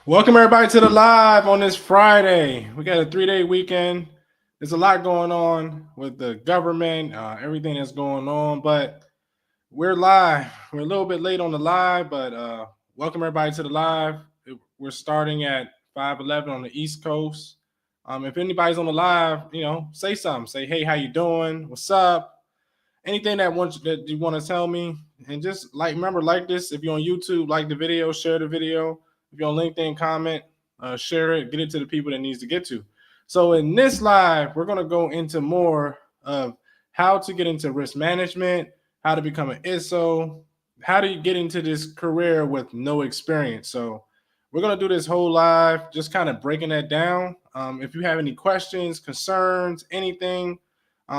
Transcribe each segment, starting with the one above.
Welcome everybody to the live on this Friday. We got a 3-day weekend. There's a lot going on with the government, everything that's going on, but we're live. We're a little bit late on the live, but welcome everybody to the live. We're starting at 5:11 on the East Coast. If anybody's on the live, say something. Say, hey, how you doing? What's up? Anything that you want to tell me, and just remember, like this. If you're on YouTube, like the video, share the video. If you're on LinkedIn, comment, share it, get it to the people that needs to get to. So in this live, we're gonna go into more of how to get into risk management, how to become an ISO, how do you get into this career with no experience. So we're gonna do this whole live, just kind of breaking that down. If you have any questions, concerns, anything,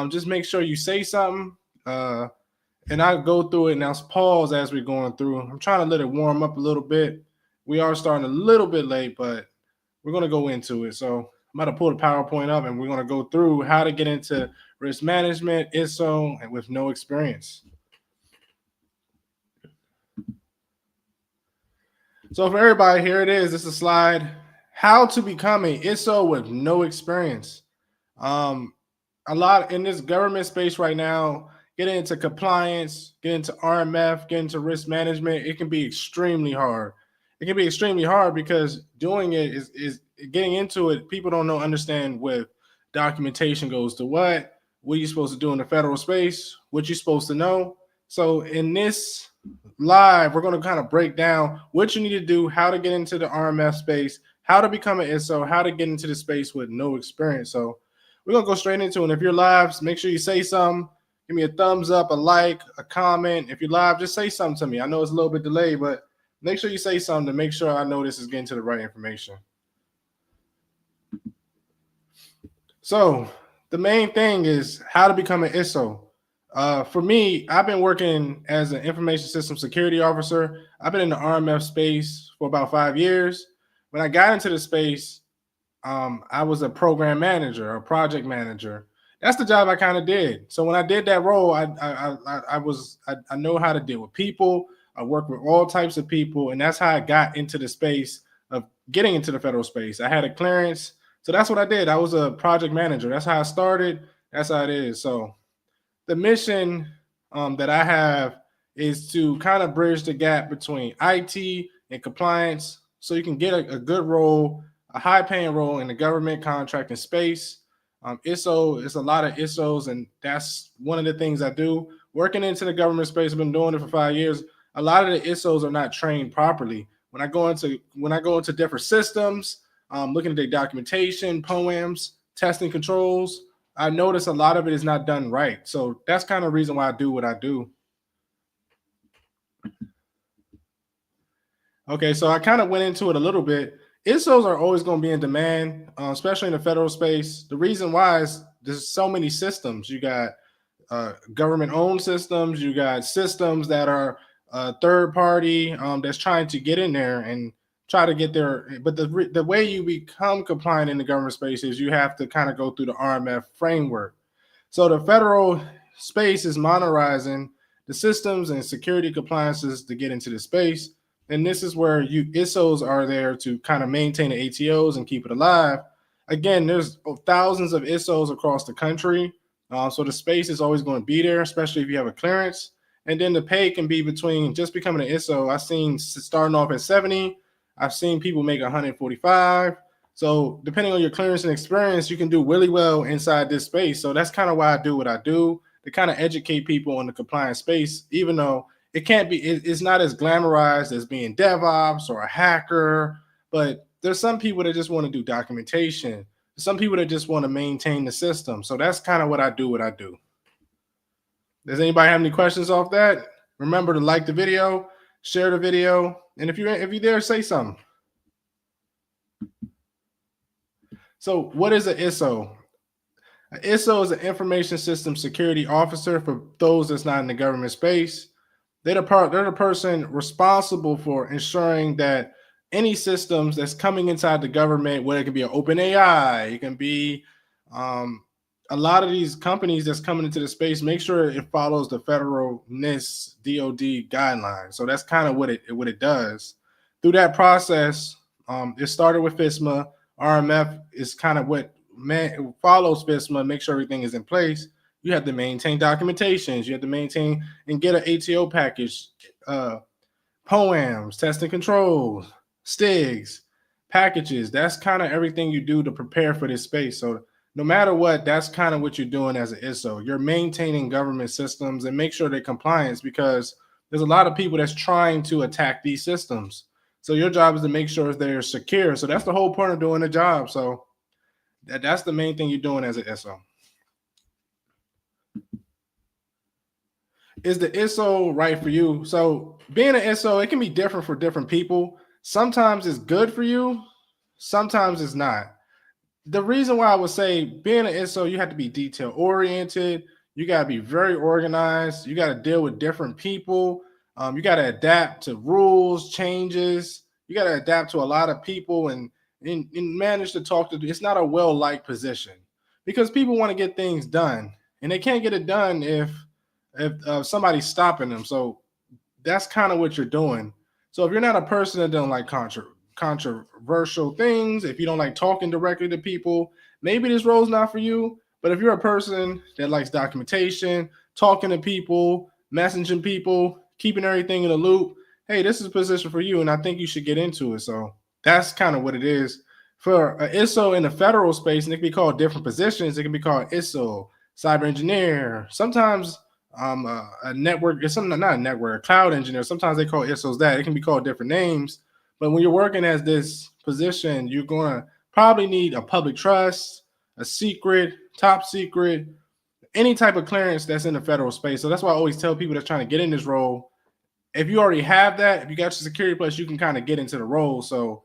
just make sure you say something. And I'll go through it and I'll pause as we're going through. I'm trying to let it warm up a little bit. We are starting a little bit late, but we're going to go into it. So I'm about to pull the PowerPoint up and we're going to go through how to get into risk management, ISO, and with no experience. So for everybody, here it is. This is a slide. How to become an ISO with no experience. A lot in this government space right now, getting into compliance, getting into RMF, getting into risk management, it can be extremely hard. It can be extremely hard because doing it is getting into it. People don't understand what documentation goes to what are you supposed to do in the federal space, what you're supposed to know. So in this live, we're going to kind of break down what you need to do, how to get into the RMF space, how to become an ISO, how to get into the space with no experience. So we're going to go straight into it. And if you're live, make sure you say something. Give me a thumbs up, a like, a comment. If you're live, just say something to me. I know it's a little bit delayed, but make sure you say something to make sure I know this is getting to the right information. So the main thing is how to become an ISO. For me, I've been working as an information system security officer. I've been in the RMF space for about 5 years. When I got into the space, I was a program manager, a project manager. That's the job I kind of did. So when I did that role, I know how to deal with people. I work with all types of people, and that's how I got into the space of getting into the federal space. I had a clearance, so that's what I did. I was a project manager. That's how I started. That's how it is. So the mission that I have is to kind of bridge the gap between IT and compliance, so you can get a good role, a high-paying role in the government contracting space. ISO is a lot of ISOs, and that's one of the things I do. Working into the government space, I've been doing it for 5 years. A lot of the ISOs are not trained properly. When I go into different systems, looking at their documentation, POA&Ms, testing controls, I notice a lot of it is not done right. So that's kind of the reason why I do what I do. Okay, so I kind of went into it a little bit. ISOs are always going to be in demand, especially in the federal space. The reason why is there's so many systems. You got government-owned systems. You got systems that are third party that's trying to get in there and try to get there. But the way you become compliant in the government space is you have to kind of go through the RMF framework. So the federal space is monitoring the systems and security compliances to get into the space. And this is where ISOs are there to kind of maintain the ATOs and keep it alive. Again, there's thousands of ISOs across the country. So the space is always going to be there, especially if you have a clearance. And then the pay can be between just becoming an ISO. I've seen starting off at 70. I've seen people make 145. So depending on your clearance and experience, you can do really well inside this space. So that's kind of why I do what I do, to kind of educate people in the compliance space, even though it can't be, it's not as glamorized as being DevOps or a hacker, but there's some people that just want to do documentation. Some people that just want to maintain the system. So that's kind of what I do. Does anybody have any questions off that? Remember to like the video, share the video, and if you're there, say something. So what is an ISO? An ISO is an information system security officer. For those that's not in the government space, they're the person responsible for ensuring that any systems that's coming inside the government, whether it can be an open AI, it can be a lot of these companies that's coming into the space, make sure it follows the federal NIST DOD guidelines. So that's kind of what it does. Through that process, It started with FISMA. RMF is kind of what follows FISMA, make sure everything is in place. You have to maintain documentations. You have to maintain and get an ATO package, POA&Ms, testing controls, STIGs, packages. That's kind of everything you do to prepare for this space. So no matter what, that's kind of what you're doing as an ISO. You're maintaining government systems and make sure they're compliant, because there's a lot of people that's trying to attack these systems. So your job is to make sure they're secure. So that's the whole point of doing the job. So that's the main thing you're doing as an ISO. Is the ISO right for you? So being an ISO, it can be different for different people. Sometimes it's good for you, sometimes it's not. The reason why I would say being an ISO, you have to be detail oriented. You got to be very organized. You got to deal with different people. You got to adapt to rules, changes. You got to adapt to a lot of people and manage to talk to. It's not a well-liked position because people want to get things done, and they can't get it done if somebody's stopping them. So that's kind of what you're doing. So if you're not a person that don't like controversial things, if you don't like talking directly to people, maybe this role's not for you. But if you're a person that likes documentation, talking to people, messaging people, keeping everything in a loop, hey, this is a position for you, and I think you should get into it. So that's kind of what it is. For an ISO in the federal space, and it can be called different positions. It can be called ISO, cyber engineer. Sometimes a network, it's something not a network, a cloud engineer. Sometimes they call ISOs that. It can be called different names. But when you're working as this position, you're going to probably need a public trust, a secret, top secret, any type of clearance that's in the federal space. So that's why I always tell people that's trying to get in this role, if you already have that, if you got your security plus, you can kind of get into the role. So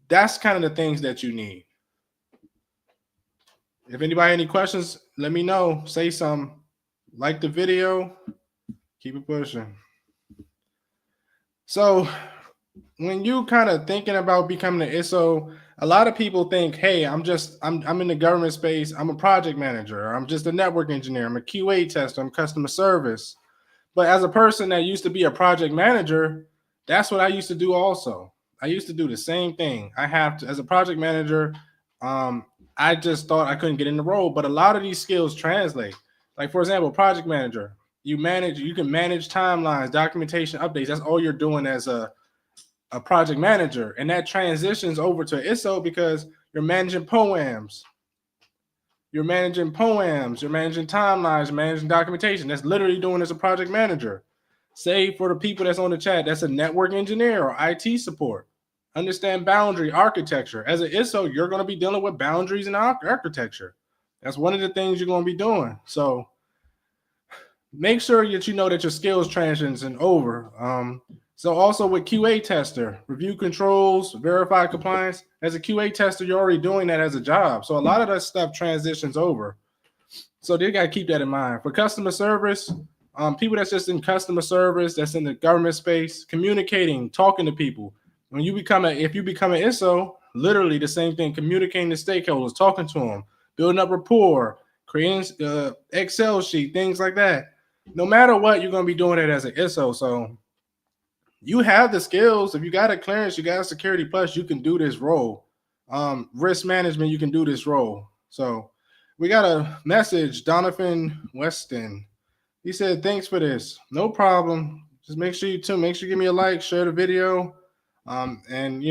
that's kind of the things that you need. If anybody any questions, let me know. Say something. Like the video. Keep it pushing. So when you kind of thinking about becoming an ISO, a lot of people think, hey, I'm in the government space. I'm a project manager. I'm just a network engineer. I'm a QA tester. I'm customer service. But as a person that used to be a project manager, that's what I used to do also. I used to do the same thing. I have to, as a project manager, I just thought I couldn't get in the role, but a lot of these skills translate. Like, for example, project manager, you can manage timelines, documentation, updates. That's all you're doing as a project manager. And that transitions over to ISO because you're managing POA&Ms. You're managing POA&Ms, you're managing timelines, you're managing documentation. That's literally doing as a project manager. Say for the people that's on the chat, that's a network engineer or IT support. Understand boundary architecture. As an ISO, you're going to be dealing with boundaries and architecture. That's one of the things you're going to be doing. So make sure that you know that your skills transition over. So also with QA tester, review controls, verify compliance. As a QA tester, you're already doing that as a job. So a lot of that stuff transitions over. So they got to keep that in mind. For customer service, people that's just in customer service, that's in the government space, communicating, talking to people. When you if you become an ISO, literally the same thing, communicating to stakeholders, talking to them, building up rapport, creating Excel sheet, things like that. No matter what, you're going to be doing it as an ISO. So you have the skills. If you got a clearance, you got a security plus, you can do this role. Risk management, you can do this role. So we got a message, Donovan Weston. He said, thanks for this. No problem. Just make sure you give me a like, share the video, and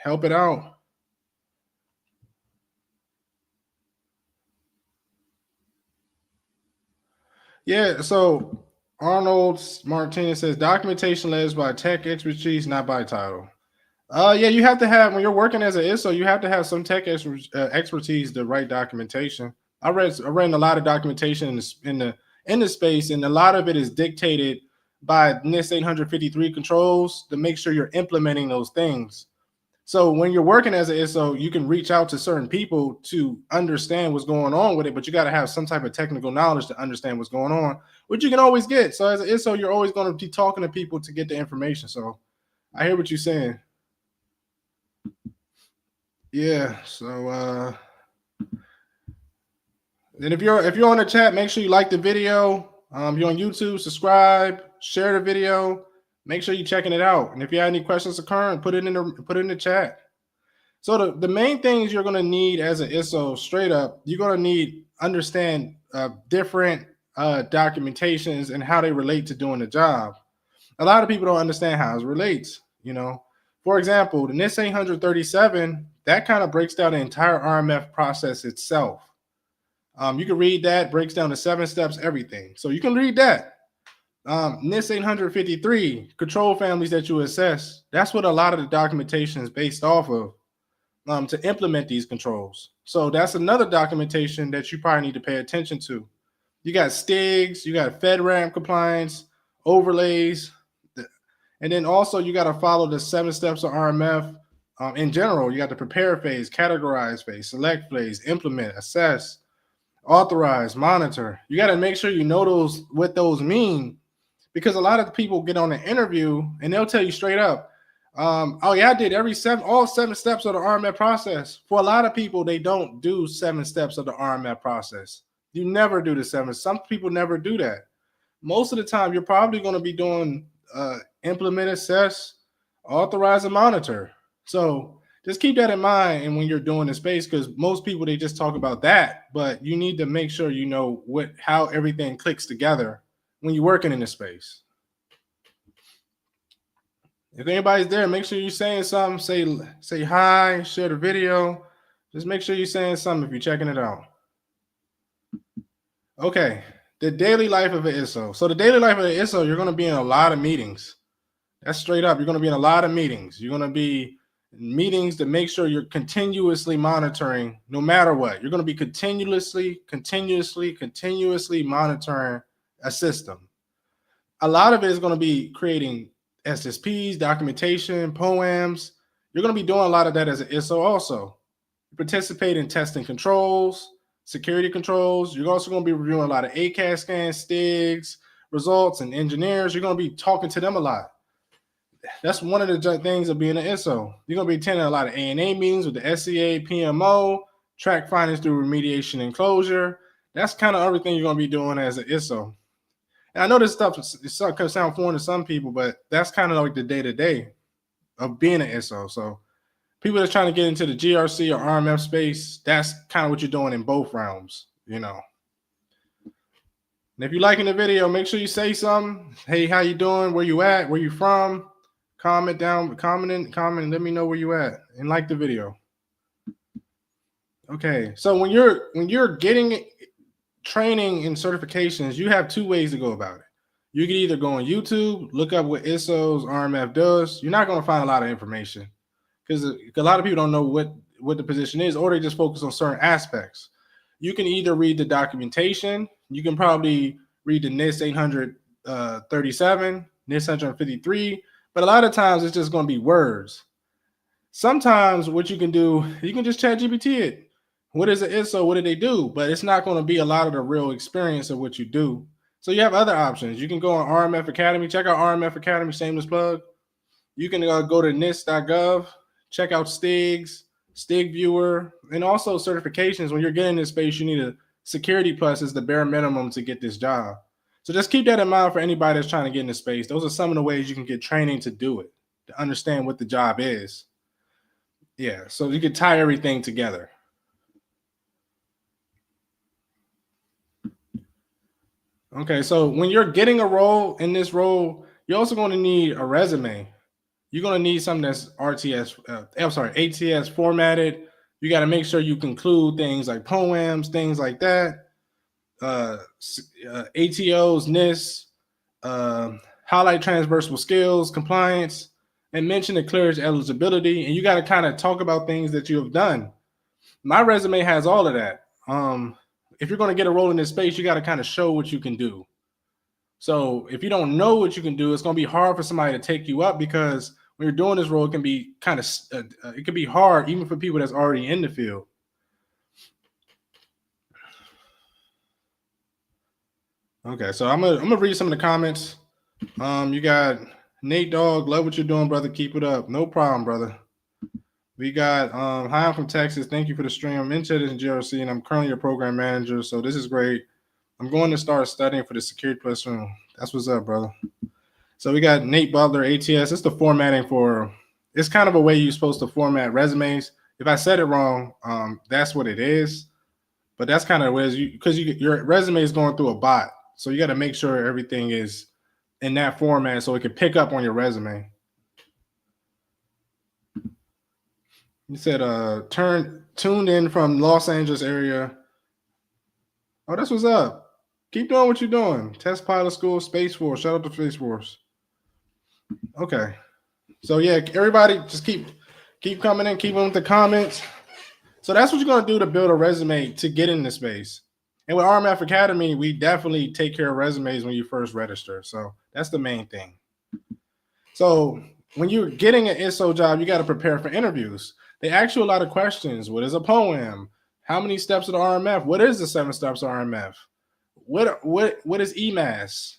help it out. Yeah, so Arnold Martinez says documentation led by tech expertise, not by title. Yeah, you have to have, when you're working as an ISO, you have to have some tech expertise to write documentation. I read a lot of documentation in the space, and a lot of it is dictated by NIST 853 controls to make sure you're implementing those things. So when you're working as an ISO, you can reach out to certain people to understand what's going on with it, but you got to have some type of technical knowledge to understand what's going on, which you can always get. So as an ISO, you're always going to be talking to people to get the information. So I hear what you're saying. Yeah. So and if you're on the chat, make sure you like the video. You're on YouTube, subscribe, share the video. Make sure you're checking it out. And if you have any questions occurring, put it in the chat. So the main things you're going to need as an ISO, straight up, you're going to need understand different documentations and how they relate to doing the job. A lot of people don't understand how it relates. For example, the NIST 837, that kind of breaks down the entire RMF process itself. You can read that, breaks down the 7 steps, everything. So you can read that. NIST 853, control families that you assess. That's what a lot of the documentation is based off of to implement these controls. So that's another documentation that you probably need to pay attention to. You got STIGs, you got FedRAMP compliance, overlays, and then also you got to follow the 7 steps of RMF. In general, you got the prepare phase, categorize phase, select phase, implement, assess, authorize, monitor. You got to make sure you know what those mean, because a lot of people get on an interview and they'll tell you straight up, oh yeah, I did all 7 steps of the RMF process. For a lot of people, they don't do 7 steps of the RMF process. You never do the 7. Some people never do that. Most of the time, you're probably going to be doing implement, assess, authorize, and monitor. So just keep that in mind. And when you're doing the space, because most people, they just talk about that, but you need to make sure you know how everything clicks together when you're working in the space. If anybody's there, make sure you're saying something. Say hi, share the video. Just make sure you're saying something if you're checking it out. Okay, the daily life of an ISO. So the daily life of an ISO, you're going to be in a lot of meetings. That's straight up. You're going to be in a lot of meetings. You're going to be in meetings to make sure you're continuously monitoring no matter what. You're going to be continuously monitoring a system. A lot of it is going to be creating SSPs, documentation, POA&Ms. You're going to be doing a lot of that as an ISO also. You participate in testing controls, security controls. You're also going to be reviewing a lot of ACAS scans, STIGs, results, and engineers. You're going to be talking to them a lot. That's one of the things of being an ISO. You're going to be attending a lot of ANA meetings with the SCA, PMO, track findings through remediation and closure. That's kind of everything you're going to be doing as an ISO. And I know this stuff can sound foreign to some people, but that's kind of like the day-to-day of being an ISO. So people that's trying to get into the GRC or RMF space, that's kind of what you're doing in both realms, And if you're liking the video, make sure you say something. Hey, how you doing? Where you at? Where you from? Comment down, comment, let me know where you at and like the video. Okay, so when you're getting training and certifications, you have 2 ways to go about it. You can either go on YouTube, look up what ISO's RMF does. You're not going to find a lot of information because a lot of people don't know what the position is, or they just focus on certain aspects. You can either read the documentation. You can probably read the NIST 837, NIST 153, but a lot of times it's just going to be words. Sometimes what you can do, you can just chat GPT it. What is an ISO? What do they do? But it's not going to be a lot of the real experience of what you do. So you have other options. You can go on RMF Academy. Check out RMF Academy, shameless plug. You can go to NIST.gov, check out STIGs, STIG Viewer, and also certifications. When you're getting this space, you need a Security Plus is the bare minimum to get this job. So just keep that in mind for anybody that's trying to get in the space. Those are some of the ways you can get training to do it, to understand what the job is. Yeah, so you can tie everything together. Okay, so when you're getting a role in this role, you're also going to need a resume. You're going to need something that's ATS formatted. You got to make sure you include things like POA&Ms, things like that. ATOs, NIST, highlight transversal skills, compliance, and mention the clearance eligibility. And you got to kind of talk about things that you have done. My resume has all of that. If you're going to get a role in this space, you got to kind of show what you can do. So if you don't know what you can do, it's going to be hard for somebody to take you up, because when you're doing this role, it can be kind of it can be hard even for people that's already in the field. Okay, so I'm gonna read some of the comments. You got Nate Dog, love what you're doing, brother. Keep it up. No problem, brother. We got hi, I'm from Texas. Thank you for the stream. I'm interested in GRC and I'm currently a program manager, so this is great. I'm going to start studying for the Security Plus room. That's what's up, brother. So we got Nate Butler, ATS. It's the formatting for, it's kind of a way you're supposed to format resumes. If I said it wrong, that's what it is. But that's kind of where you, because your resume is going through a bot, so you got to make sure everything is in that format so it can pick up on your resume. You said tuned in from Los Angeles area. Oh, that's what's up. Keep doing what you're doing. Test pilot school, Space Force. Shout out to Space Force. Okay. So yeah, everybody just keep coming in, keep on with the comments. So that's what you're gonna do to build a resume to get into space. And with RMF Academy, we definitely take care of resumes when you first register. So that's the main thing. So when you're getting an ISO job, you got to prepare for interviews. They ask you a lot of questions. What is a POA&M? How many steps of the RMF? What is the 7 steps of RMF? What is EMAS?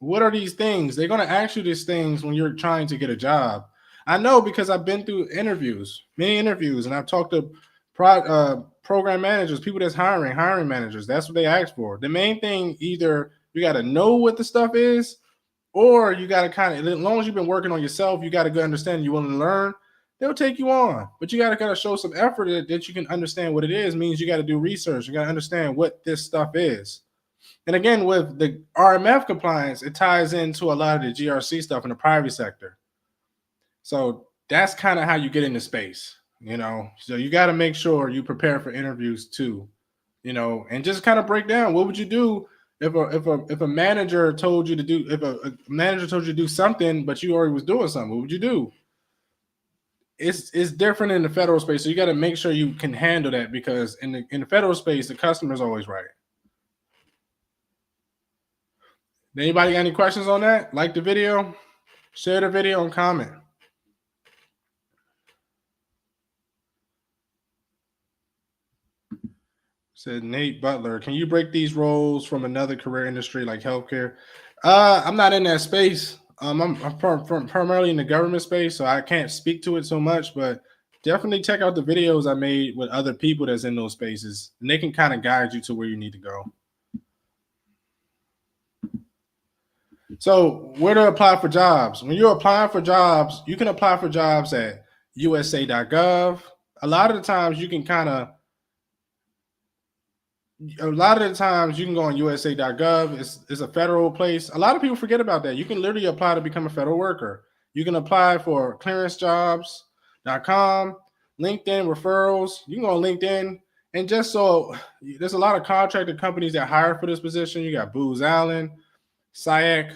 What are these things? They're going to ask you these things when you're trying to get a job. I know because I've been through interviews, many interviews, and I've talked to program managers, people that's hiring managers. That's what they ask for. The main thing, either you got to know what the stuff is, or you got to kind of, as long as you've been working on yourself, you got a good understanding, you want to learn, they'll take you on. But you got to kind of show some effort that you can understand what it is. Means you got to do research. You got to understand what this stuff is. And again, with the RMF compliance, it ties into a lot of the GRC stuff in the private sector. So that's kind of how you get into space, you know. So you got to make sure you prepare for interviews too, you know, and just kind of break down what would you do if a manager told you to do, if a manager told you to do something, but you already was doing something, what would you do? It's different in the federal space, so you got to make sure you can handle that, because in the federal space, the customer's always right. Anybody got any questions on that? Like the video, share the video, and comment. Said Nate Butler, can you break these roles from another career industry like healthcare? I'm not in that space. I'm primarily in the government space, so I can't speak to it so much, but definitely check out the videos I made with other people that's in those spaces, and they can kind of guide you to where you need to go. So where to apply for jobs? When you're applying for jobs, you can apply for jobs at USA.gov. A lot of the times you can go on USA.gov. It's a federal place. A lot of people forget about that. You can literally apply to become a federal worker. You can apply for clearancejobs.com, LinkedIn referrals. You can go on LinkedIn, and just so there's a lot of contracted companies that hire for this position. You got Booz Allen, SIAC,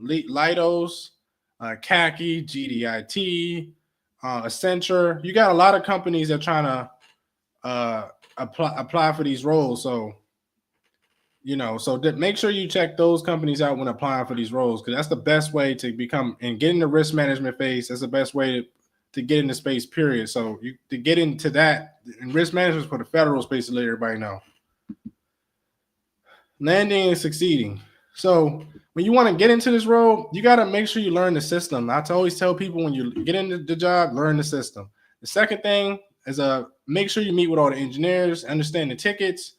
Leidos, Khaki, GDIT, Accenture. You got a lot of companies that are trying to apply for these roles. So, you know, so make sure you check those companies out when applying for these roles, because that's the best way to become and get in the risk management phase. That's the best way to get into space, period. So to get into that, and risk management for the federal space, to let everybody know. Landing and succeeding. So when you want to get into this role, you got to make sure you learn the system. I always tell people, when you get into the job, learn the system. The second thing is make sure you meet with all the engineers, understand the tickets.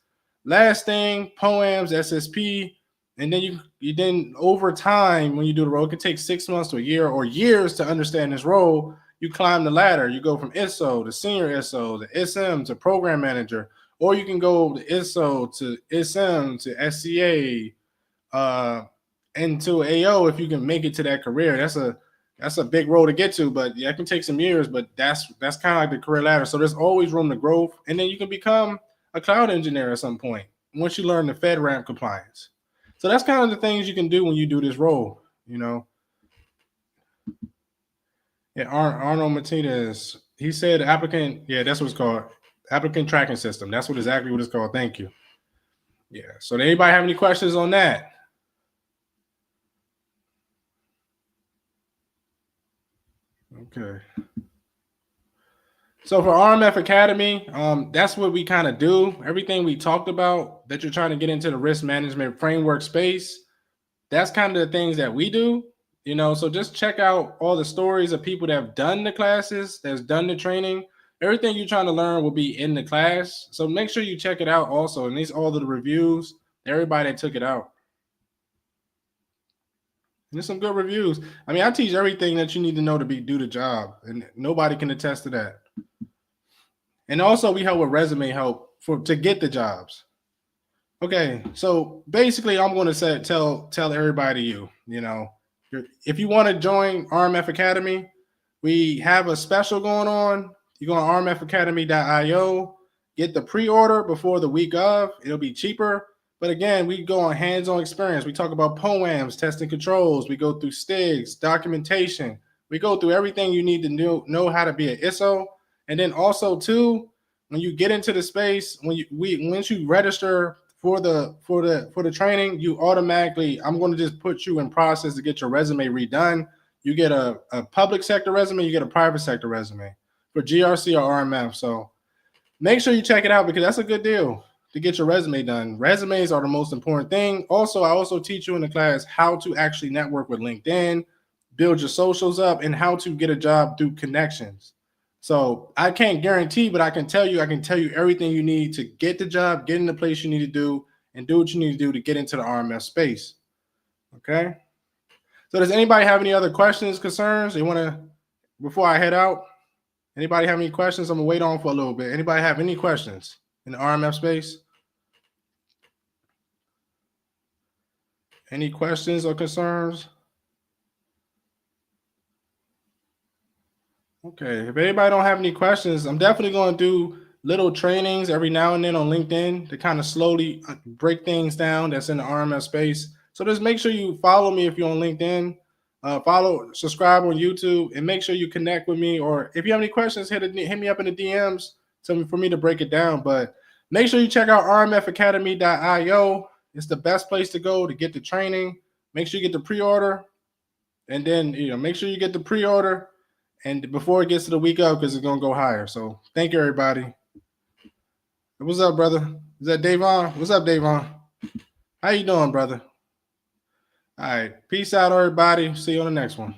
Last thing, POA&Ms, SSP, and then you then over time, when you do the role, it can take 6 months to a year or years to understand this role. You climb the ladder. You go from ISO to senior ISO to SM to program manager, or you can go to ISO to SM to SCA, into AO if you can make it to that career. That's a big role to get to, but yeah, it can take some years, but that's kind of like the career ladder. So there's always room to grow, and then you can become a cloud engineer at some point once you learn the FedRAMP compliance. So that's kind of the things you can do when you do this role, you know. Yeah, Arnold Martinez, he said applicant, yeah, that's what it's called, applicant tracking system. That's exactly what it's called. Thank you. Yeah, so did anybody have any questions on that? Okay. So for RMF Academy, that's what we kind of do. Everything we talked about that you're trying to get into the risk management framework space, that's kind of the things that we do, you know. So just check out all the stories of people that have done the classes, that's done the training. Everything you're trying to learn will be in the class. So make sure you check it out also. And these all of the reviews, everybody that took it out. There's some good reviews. I mean, I teach everything that you need to know to do the job, and nobody can attest to that. And also we help with resume help to get the jobs. Okay, so basically I'm going to tell everybody if you want to join RMF Academy, we have a special going on. You go on rmfacademy.io, get the pre-order before the week of. It'll be cheaper. But again, we go on hands-on experience. We talk about POA&Ms, testing controls. We go through STIGs, documentation. We go through everything you need to know how to be an ISO. And then also too, when you get into the space, once you register for the training, you automatically, I'm going to just put you in process to get your resume redone. You get a public sector resume, you get a private sector resume for GRC or RMF. So make sure you check it out because that's a good deal to get your resume done. Resumes are the most important thing. Also, I also teach you in the class how to actually network with LinkedIn, build your socials up, and how to get a job through connections. So I can't guarantee, but I can tell you everything you need to get the job, get in the place you need to do, and do what you need to do to get into the RMF space. Okay. So does anybody have any other questions, concerns? They want to, before I head out, anybody have any questions? I'm gonna wait on for a little bit. Anybody have any questions in the RMF space? Any questions or concerns? Okay, if anybody don't have any questions, I'm definitely going to do little trainings every now and then on LinkedIn to kind of slowly break things down that's in the RMF space. So just make sure you follow me if you're on LinkedIn, subscribe on YouTube, and make sure you connect with me. Or if you have any questions, hit me up in the DMs for me to break it down. But make sure you check out rmfacademy.io. It's the best place to go to get the training. Make sure you get the pre-order, and then make sure you get the pre-order. And before it gets to the week of, because it's going to go higher. So thank you, everybody. What's up, brother? Is that Davon? What's up, Davon? How you doing, brother? All right. Peace out, everybody. See you on the next one.